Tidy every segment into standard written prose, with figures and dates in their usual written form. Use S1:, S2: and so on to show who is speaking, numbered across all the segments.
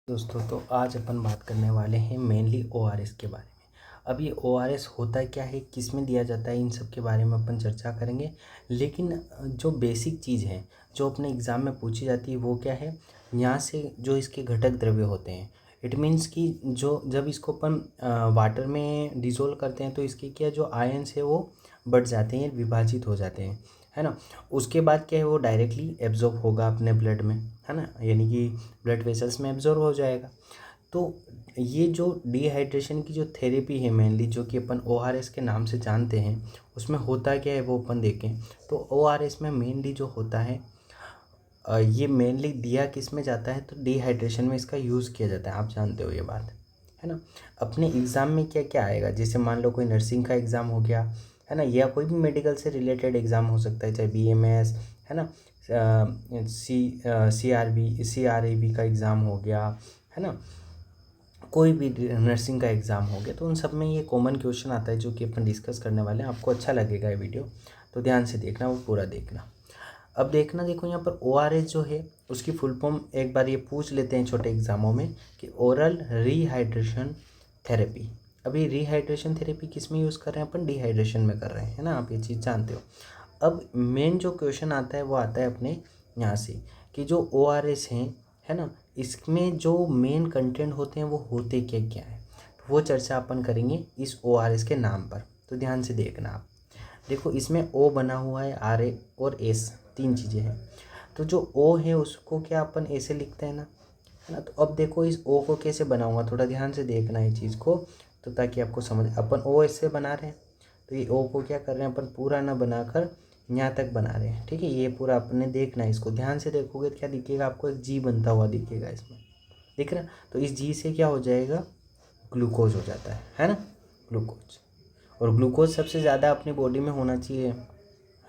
S1: दोस्तों तो आज अपन बात करने वाले हैं मेनली ओआरएस के बारे में। अब ये ओआरएस होता क्या है, किस में दिया जाता है, इन सब के बारे में अपन चर्चा करेंगे। लेकिन जो बेसिक चीज़ है जो अपने एग्ज़ाम में पूछी जाती है वो क्या है, यहाँ से जो इसके घटक द्रव्य होते हैं, इट मीन्स कि जो जब इसको अपन वाटर में डिज़ोल्व करते हैं तो इसके क्या जो आयन्स है वो बढ़ जाते हैं, विभाजित हो जाते हैं, है ना। उसके बाद क्या है, वो डायरेक्टली एब्जॉर्ब होगा अपने ब्लड में, है ना, यानी कि ब्लड वेसल्स में एब्जॉर्ब हो जाएगा। तो ये जो डिहाइड्रेशन की जो थेरेपी है मेनली, जो कि अपन ओआरएस के नाम से जानते हैं, उसमें होता क्या है वो अपन देखें तो ओआरएस में मेनली जो होता है ये मेनली दिया किस में जाता है तो डिहाइड्रेशन में इसका यूज़ किया जाता है। आप जानते हो ये बात, है ना। अपने एग्ज़ाम में क्या क्या आएगा, जैसे मान लो कोई नर्सिंग का एग्ज़ाम हो गया, है ना, या कोई भी मेडिकल से रिलेटेड एग्ज़ाम हो सकता है, चाहे बीएमएस, है ना, सीआरबी का एग्ज़ाम हो गया, है ना, कोई भी नर्सिंग का एग्ज़ाम हो गया, तो उन सब में ये कॉमन क्वेश्चन आता है जो कि अपन डिस्कस करने वाले हैं। आपको अच्छा लगेगा ये वीडियो, तो ध्यान से देखना, वो पूरा देखना। अब देखना, देखो यहाँ पर ओआरएस जो है उसकी फुल फॉर्म एक बार ये पूछ लेते हैं छोटे एग्जामों में कि ओरल रिहाइड्रेशन थेरेपी। अभी रिहाइड्रेशन थेरेपी किस में यूज़ कर रहे हैं अपन, डिहाइड्रेशन में कर रहे हैं, है ना, आप ये चीज़ जानते हो। अब मेन जो क्वेश्चन आता है वो आता है अपने यहाँ से कि जो ओआरएस हैं, है ना, इसमें जो मेन कंटेंट होते हैं वो होते क्या क्या है, वो चर्चा अपन करेंगे इस ओआरएस के नाम पर। तो ध्यान से देखना आप। देखो इसमें ओ बना हुआ है, आर ए और एस, तीन चीज़ें हैं। तो जो ओ है उसको क्या अपन ऐसे लिखते हैं ना, है ना। तो अब देखो इस ओ को कैसे बनाऊंगा, थोड़ा ध्यान से देखना है चीज़ को, तो ताकि आपको समझ। अपन ओ ऐसे बना रहे हैं तो ये ओ को क्या कर रहे हैं अपन, पूरा ना बनाकर यहाँ तक बना रहे हैं, ठीक है। ये पूरा अपने देखना है, इसको ध्यान से देखोगे तो क्या दिखेगा आपको, एक जी बनता हुआ दिखेगा इसमें, दिख रहा। तो इस जी से क्या हो जाएगा, ग्लूकोज हो जाता है ना, ग्लूकोज। और ग्लूकोज सबसे ज़्यादा अपनी बॉडी में होना चाहिए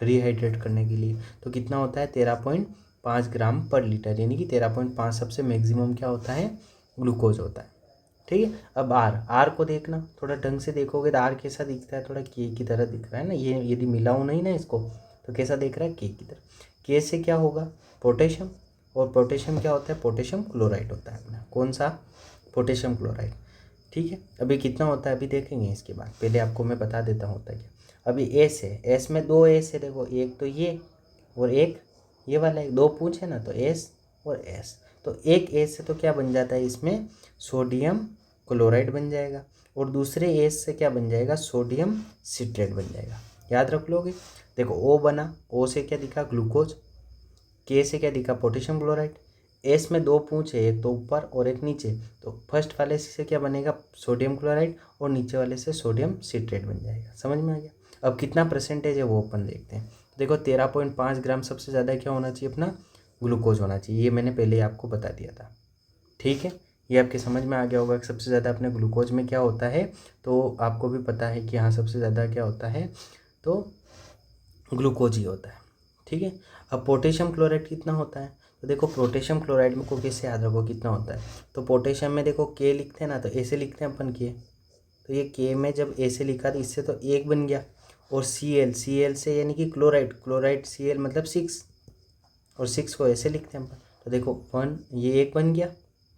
S1: रिहाइड्रेट करने के लिए। तो कितना होता है, 13.5 ग्राम पर लीटर, यानी कि 13.5 सबसे मैक्सिमम क्या होता है, ग्लूकोज होता है, ठीक है। अब आर को देखना, थोड़ा ढंग से देखोगे तो आर कैसा दिखता है, थोड़ा के की तरह दिख रहा है ना। ये यदि मिलाऊँ नहीं ना इसको तो कैसा दिख रहा है, के की तरह। के से क्या होगा, पोटेशियम, और पोटेशियम क्या होता है, पोटेशियम क्लोराइड होता है अपना, कौन सा, पोटेशियम क्लोराइड, ठीक है। अभी कितना होता है अभी देखेंगे इसके बाद, पहले आपको मैं बता देता हूँ होता क्या। अभी एस है, एस में दो एस है, देखो एक तो ये और एक ये वाला है, दो पूछ है ना, तो एस और एस। तो एक एस से तो क्या बन जाता है इसमें, सोडियम क्लोराइड बन जाएगा, और दूसरे एस से क्या बन जाएगा, सोडियम सिट्रेट बन जाएगा। याद रख लोगे। देखो ओ बना, ओ से क्या दिखा, ग्लूकोज, के से क्या दिखा, पोटेशियम क्लोराइड, एस में दो पूंछ है, एक तो ऊपर और एक नीचे, तो फर्स्ट वाले से क्या बनेगा, सोडियम क्लोराइड, और नीचे वाले से सोडियम सिट्रेट बन जाएगा। समझ में आ गया। अब कितना परसेंटेज है वो अपन देखते हैं। देखो 13.5 ग्राम सबसे ज़्यादा क्या होना चाहिए अपना, ग्लूकोज होना चाहिए, ये मैंने पहले आपको बता दिया था, ठीक है। ये आपके समझ में आ गया होगा कि सबसे ज़्यादा अपने ग्लूकोज में क्या होता है, तो आपको भी पता है कि हाँ सबसे ज़्यादा क्या होता है, तो ग्लूकोज ही होता है, ठीक है। अब पोटेशियम क्लोराइड कितना होता है, तो देखो पोटेशियम क्लोराइड में को कैसे याद रखो कितना होता है, तो पोटेशियम में देखो के लिखते हैं ना, तो ऐसे लिखते हैं अपन के, तो ये के में जब ऐसे लिखा तो इससे तो एक बन गया, और सी एल से यानी कि क्लोराइड, क्लोराइड सी एल मतलब 6, और 6 को ऐसे लिखते हैं अपन। तो देखो 1, ये एक बन गया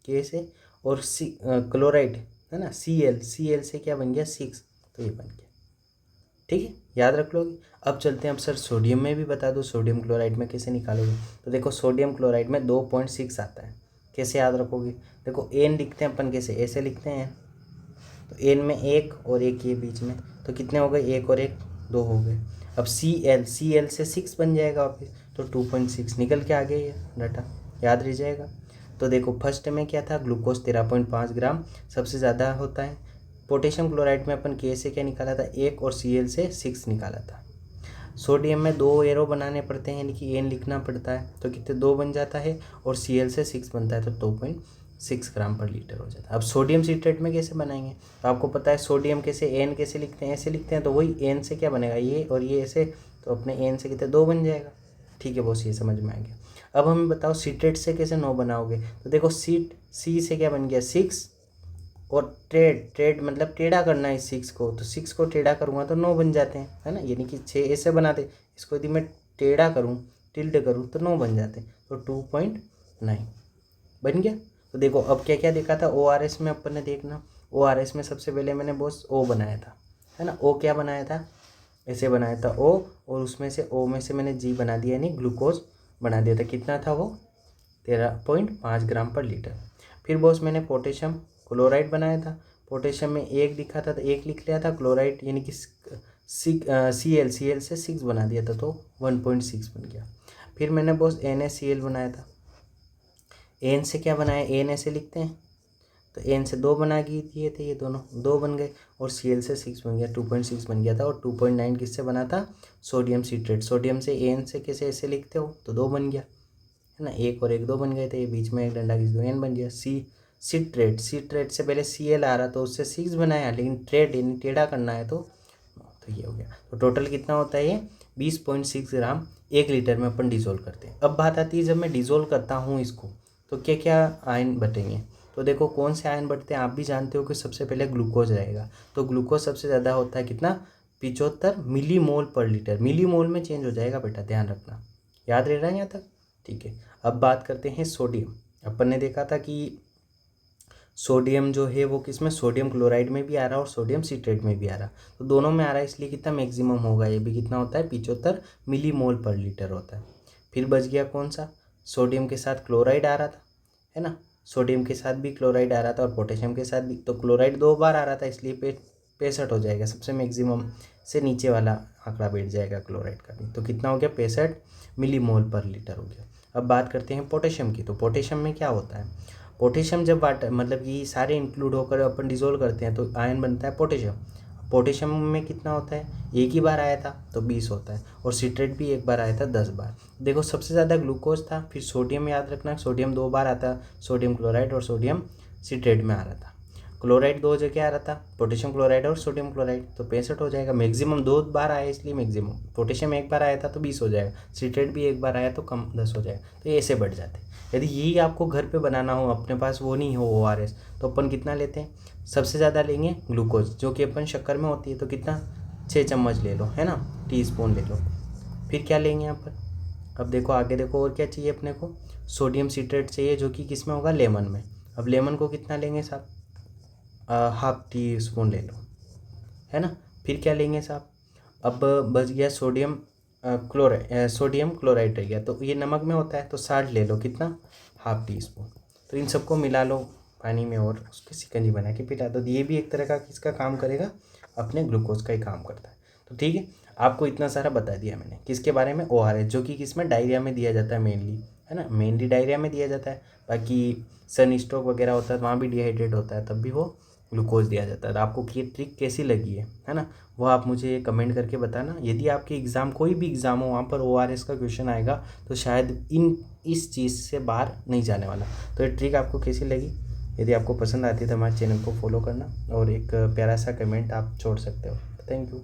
S1: के से, और क्लोराइड है ना, सी एल से क्या बन गया 6, तो ये बन गया, ठीक है, याद रख लोगे। अब चलते हैं, अब सर सोडियम में भी बता दो, सोडियम क्लोराइड में कैसे निकालोगे। तो देखो सोडियम क्लोराइड में 2.6 आता है, कैसे याद रखोगे, देखो एन लिखते हैं अपन, कैसे ऐसे लिखते हैं, तो एन में एक और एक ये बीच में, तो कितने हो गए, एक और एक दो हो गए। अब सी एल से 6 बन जाएगा वापिस, तो 2.6 निकल के आ गया ये डाटा, याद रह जाएगा। तो देखो फर्स्ट में क्या था, ग्लूकोज 13.5 ग्राम सबसे ज़्यादा होता है। पोटेशियम क्लोराइड में अपन के से क्या निकाला था, एक, और सी एल से 6 निकाला था। सोडियम में दो एरो बनाने पड़ते हैं, यानी कि एन लिखना पड़ता है, तो कितने, 2 बन जाता है, और सी एल से 6 बनता है, तो 2.6 ग्राम पर लीटर हो जाता है। अब सोडियम सिट्रेट में कैसे बनाएंगे, तो आपको पता है सोडियम कैसे, एन कैसे लिखते हैं, ऐसे लिखते हैं, तो वही एन से क्या बनेगा, ये और ये ऐसे, तो अपने एन से कितने 2 बन जाएगा, ठीक है, बॉस ये समझ में आ गया। अब हमें बताओ सिट्रेट से कैसे 9 बनाओगे, तो देखो सी से क्या बन गया 6, और ट्रेड मतलब टेढ़ा करना है इस 6 को, तो 6 को टेढ़ा करूँगा तो 9 बन जाते हैं, है ना, यानी कि 6 ऐसे बनाते, इसको यदि मैं टेढ़ा करूँ, टिल्ड करूँ, तो 9 बन जाते हैं, तो 2.9 बन गया। तो देखो अब क्या क्या देखा था, ORS में अपन ने देखना, ORS में सबसे पहले मैंने बॉस O बनाया था, है ना। O क्या बनाया था, ऐसे बनाया था O, और उसमें से O में से मैंने G बना दिया, यानी ग्लूकोज बना दिया था। कितना था वो, 13.5 ग्राम पर लीटर। फिर बॉस मैंने पोटेशियम क्लोराइड बनाया था, पोटेशियम में 1 दिखा था तो 1 लिख लिया था, क्लोराइड यानी कि Cl से 6 बना दिया था तो 1.6 बन गया। फिर मैंने बॉस NaCl बनाया था, एन से क्या बनाया, एन ऐसे लिखते हैं, तो एन से 2 बना दिए थे, ये दोनों 2 बन गए, और Cl से 6 बन गया, 2.6 बन गया था। और 2.9 किससे बना था, सोडियम सिट्रेट। सोडियम से एन से कैसे ऐसे लिखते हो, तो 2 बन गया, है ना, 1 और 1 2 बन गए थे, ये बीच में एक डंडा खींच दो, एन बन गया। सिट्रेट से पहले Cl आ रहा तो उससे 6 बनाया, लेकिन ट्रेड यानी टेढ़ा करना है तो ये हो गया। तो टोटल कितना होता है, ये 20.6 ग्राम 1 लीटर में अपन डिज़ोल्व करते हैं। अब बात आती है जब मैं डिज़ोल्व करता हूँ इसको, तो क्या क्या आयन बटेंगे। तो देखो कौन से आयन बढ़ते हैं, आप भी जानते हो कि सबसे पहले ग्लूकोज रहेगा। तो ग्लूकोज सबसे ज़्यादा होता है कितना, 75 मिलीमोल पर लीटर। मिलीमोल में चेंज हो जाएगा बेटा, ध्यान रखना, याद रह रहा है यहाँ तक, ठीक है। अब बात करते हैं सोडियम। अपन ने देखा था कि सोडियम जो है वो किस में, सोडियम क्लोराइड में भी आ रहा है और सोडियम सिट्रेट में भी आ रहा है, तो दोनों में आ रहा है, इसलिए कितना मैक्सिमम होगा, ये भी कितना होता है, 75 मिलीमोल पर लीटर होता है। फिर बच गया कौन सा, सोडियम के साथ क्लोराइड आ रहा था, है ना, सोडियम के साथ भी क्लोराइड आ रहा था और पोटेशियम के साथ भी, तो क्लोराइड 2 बार आ रहा था, इसलिए 65 हो जाएगा, सबसे मैक्सिमम से नीचे वाला आंकड़ा बैठ जाएगा क्लोराइड का भी। तो कितना हो गया, 65 मिलीमोल पर लीटर हो गया। अब बात करते हैं पोटेशियम की। तो पोटेशियम में क्या होता है, पोटेशियम जब वाटर मतलब कि सारे इंक्लूड होकर अपन डिजोल्व करते हैं तो आयन बनता है पोटेशियम। पोटेशियम में कितना होता है, 1 ही बार आया था तो 20 होता है, और सिट्रेट भी 1 बार आया था 10 बार। देखो सबसे ज़्यादा ग्लूकोज था, फिर सोडियम याद रखना, सोडियम 2 बार आता, सोडियम क्लोराइड और सोडियम सिट्रेट में आ रहा था। क्लोराइड 2 जगह आ रहा था, पोटेशियम क्लोराइड और सोडियम क्लोराइड, तो 65 हो जाएगा। मैक्सिमम 2 बार आया इसलिए मैक्सिमम, पोटेशियम 1 बार आया था तो 20 हो जाएगा, सिट्रेट भी 1 बार आया तो कम 10 हो जाएगा, तो ये ऐसे बढ़ जाते हैं। यदि यही आपको घर पे बनाना हो, अपने पास वो नहीं हो ORS, तो अपन कितना लेते हैं, सबसे ज़्यादा लेंगे ग्लूकोज, जो कि अपन शक्कर में होती है, तो कितना 6 चम्मच ले लो, है ना, टीस्पून ले लो। फिर क्या लेंगे यहाँ पर, अब देखो आगे देखो और क्या चाहिए अपने को, सोडियम सिट्रेट चाहिए, जो कि किस में होगा, लेमन में। अब लेमन को कितना लेंगे साहब, 1/2 टीस्पून ले लो, है ना। फिर क्या लेंगे साहब, अब बच गया सोडियम सोडियम क्लोराइड रह गया, तो ये नमक में होता है तो 60 ले लो, कितना, 1/2 टीस्पून। तो इन सबको मिला लो पानी में और उसकी शिकंजी बना के पिला दो। ये भी एक तरह का किसका काम करेगा, अपने ग्लूकोज का ही काम करता है। तो ठीक है, आपको इतना सारा बता दिया मैंने किसके बारे में, ORS, जो कि किसमें, डायरिया में दिया जाता है मेनली, है ना, मेनली डायरिया में दिया जाता है। बाकी सन स्ट्रोक वगैरह होता है तो वहाँ भी डिहाइड्रेट होता है, तब भी वो ग्लूकोज दिया जाता है। तो आपको ये ट्रिक कैसी लगी है ना, वो आप मुझे कमेंट करके बताना। यदि आपके एग्ज़ाम, कोई भी एग्ज़ाम हो, वहाँ पर ORS का क्वेश्चन आएगा तो शायद इस चीज़ से बाहर नहीं जाने वाला। तो ये ट्रिक आपको कैसी लगी, यदि आपको पसंद आती है तो हमारे चैनल को फॉलो करना और एक प्यारा सा कमेंट आप छोड़ सकते हो। Thank you.